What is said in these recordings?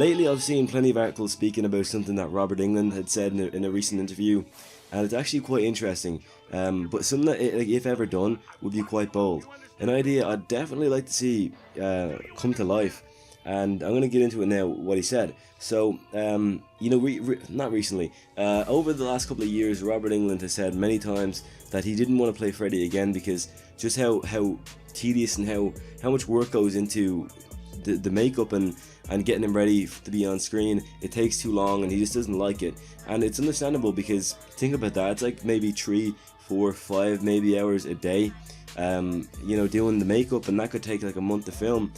lately I've seen plenty of articles speaking about something that Robert Englund had said in a recent interview, and it's actually quite interesting, but something that, if ever done, would be quite bold. An idea I'd definitely like to see come to life, and I'm going to get into it now, what he said. So, not recently, over the last couple of years, Robert Englund has said many times that he didn't want to play Freddy again because just how tedious and how much work goes into the makeup and getting him ready to be on screen. It takes too long and he just doesn't like it. And it's understandable because think about that, it's like maybe 3, 4, 5 maybe hours a day, doing the makeup, and that could take like a month to film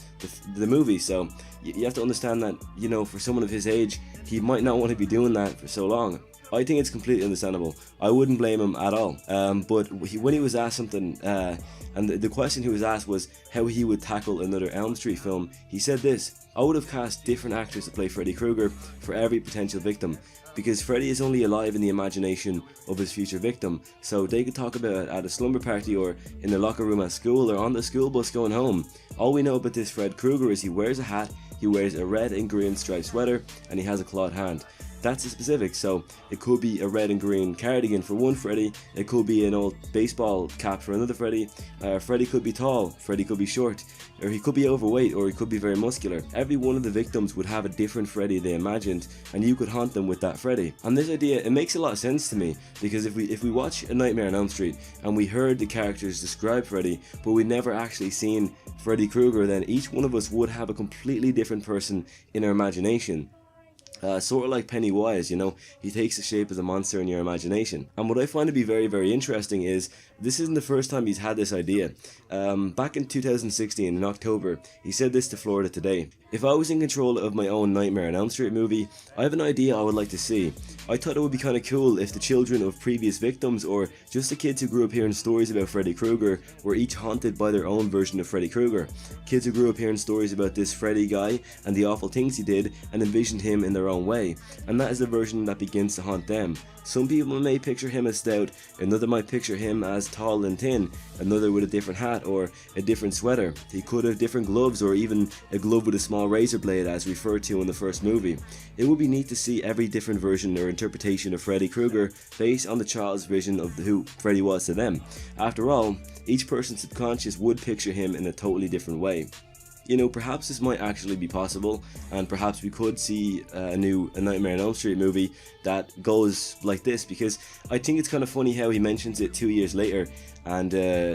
the movie. So you have to understand that, for someone of his age, he might not want to be doing that for so long. I think it's completely understandable. I wouldn't blame him at all. But when he was asked something, and the question he was asked was how he would tackle another Elm Street film, he said this: "I would have cast different actors to play Freddy Krueger for every potential victim, because Freddy is only alive in the imagination of his future victim, so they could talk about it at a slumber party or in the locker room at school or on the school bus going home. All we know about this Fred Krueger is he wears a hat, he wears a red and green striped sweater, and he has a clawed hand. That's the specifics, so it could be a red and green cardigan for one Freddy, it could be an old baseball cap for another Freddy, Freddy could be tall, Freddy could be short, or he could be overweight, or he could be very muscular. Every one of the victims would have a different Freddy they imagined, and you could haunt them with that Freddy." And this idea, it makes a lot of sense to me, because if we watch A Nightmare on Elm Street and we heard the characters describe Freddy, but we never actually seen Freddy Krueger, then each one of us would have a completely different person in our imagination. Sort of like Pennywise, he takes the shape of the monster in your imagination. And what I find to be very, very interesting is this isn't the first time he's had this idea. Back in 2016, in October, he said this to Florida Today: "If I was in control of my own Nightmare on Elm Street movie, I have an idea I would like to see. I thought it would be kind of cool if the children of previous victims, or just the kids who grew up hearing stories about Freddy Krueger, were each haunted by their own version of Freddy Krueger. Kids who grew up hearing stories about this Freddy guy and the awful things he did, and envisioned him in their own way, and that is the version that begins to haunt them. Some people may picture him as stout, another might picture him as tall and thin, another with a different hat or a different sweater. He could have different gloves, or even a glove with a small razor blade as referred to in the first movie. It would be neat to see every different version or interpretation of Freddy Krueger based on the child's vision of who Freddy was to them. After all, each person's subconscious would picture him in a totally different way." Perhaps this might actually be possible, and perhaps we could see a Nightmare on Elm Street movie that goes like this, because I think it's kind of funny how he mentions it 2 years later, and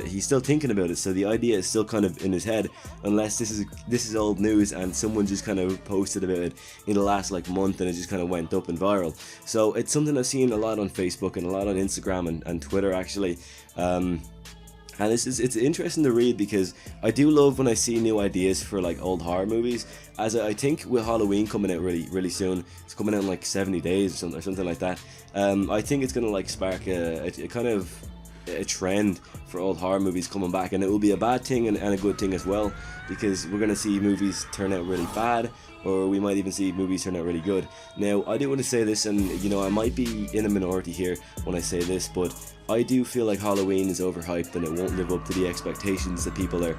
he's still thinking about it, so the idea is still kind of in his head, unless this is old news and someone just kind of posted about it in the last month and it just kind of went up and viral. So it's something I've seen a lot on Facebook and a lot on Instagram and Twitter actually. And it's interesting to read, because I do love when I see new ideas for old horror movies, as I think with Halloween coming out really soon. It's coming out in 70 days or something like that. I think it's gonna spark a kind of a trend for old horror movies coming back, and it will be a bad thing and a good thing as well, because we're gonna see movies turn out really bad, or we might even see movies turn out really good. Now, I do want to say this, and I might be in a minority here when I say this, but I do feel like Halloween is overhyped and it won't live up to the expectations that people are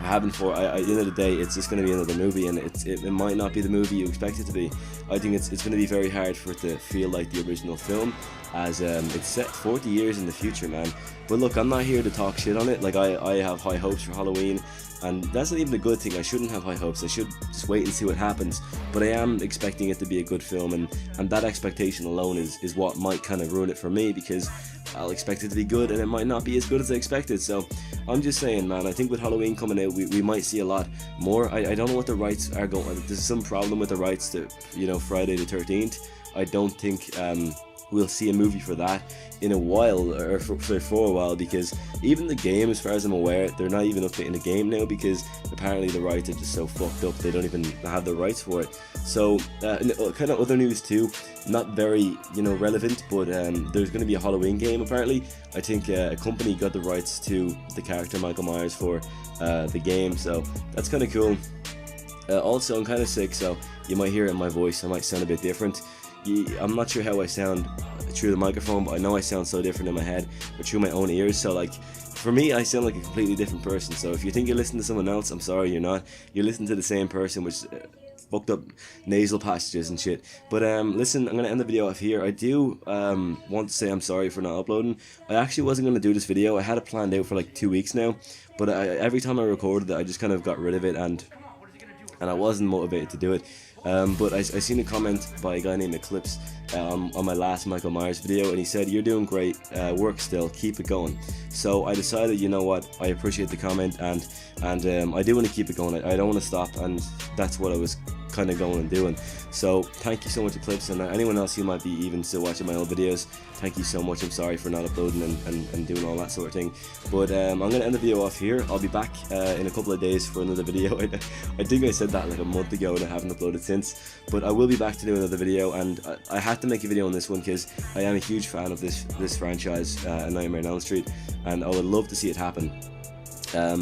having for. At the end of the day, it's just going to be another movie, and it might not be the movie you expect it to be. I think it's going to be very hard for it to feel like the original film, as it's set 40 years in the future, man. But look, I'm not here to talk shit on it. I have high hopes for Halloween, and that's not even a good thing. I shouldn't have high hopes. I should just wait and see what happens. But I am expecting it to be a good film, and that expectation alone is what might kind of ruin it for me, because I'll expect it to be good and it might not be as good as I expected. So I'm just saying, man, I think with Halloween coming out, we might see a lot more. I don't know what the rights are going. There's some problem with the rights to Friday the 13th. I don't think we'll see a movie for that in a while, or for a while, because even the game, as far as I'm aware, they're not even updating the game now, because apparently the rights are just so fucked up they don't even have the rights for it. So kind of other news too, not very relevant, but there's going to be a Halloween game apparently. I think a company got the rights to the character Michael Myers for the game, so that's kind of cool. Also, I'm kind of sick, so you might hear it in my voice, I might sound a bit different. I'm not sure how I sound through the microphone, but I know I sound so different in my head or through my own ears. So for me, I sound like a completely different person. So if you think you're listening to someone else, I'm sorry, you're not. You're listening to the same person, which fucked up nasal passages and shit. But listen, I'm gonna end the video off here. I do want to say I'm sorry for not uploading. I actually wasn't gonna do this video. I had it planned out for like 2 weeks now, but every time I recorded it, I just kind of got rid of it, and I wasn't motivated to do it. But I seen a comment by a guy named Eclipse on my last Michael Myers video, and he said, "You're doing great, work still, keep it going." So I decided, you know what, I appreciate the comment, and I do want to keep it going. I don't want to stop, and that's what I was kind of going and doing. So thank you so much, Eclipse, and anyone else who might be even still watching my old videos, thank you so much. I'm sorry for not uploading and doing all that sort of thing, but I'm going to end the video off here. I'll be back in a couple of days for another video. I think I said that like a month ago and I haven't uploaded since, but I will be back to do another video, and I had to make a video on this one because I am a huge fan of this franchise, Nightmare on Elm Street, and I would love to see it happen.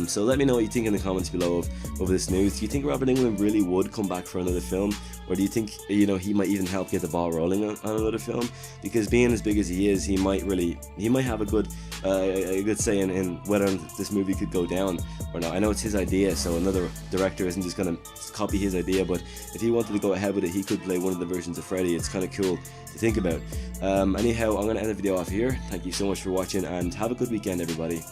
So let me know what you think in the comments below of this news. Do you think Robert Englund really would come back for another film, or do you think, you know, he might even help get the ball rolling on another film? Because being as big as he is, he might have a good say in whether this movie could go down or not. I know it's his idea, so another director isn't just gonna copy his idea, but if he wanted to go ahead with it, he could play one of the versions of Freddy. It's kind of cool to think about. Anyhow, I'm gonna end the video off here. Thank you so much for watching, and have a good weekend, everybody.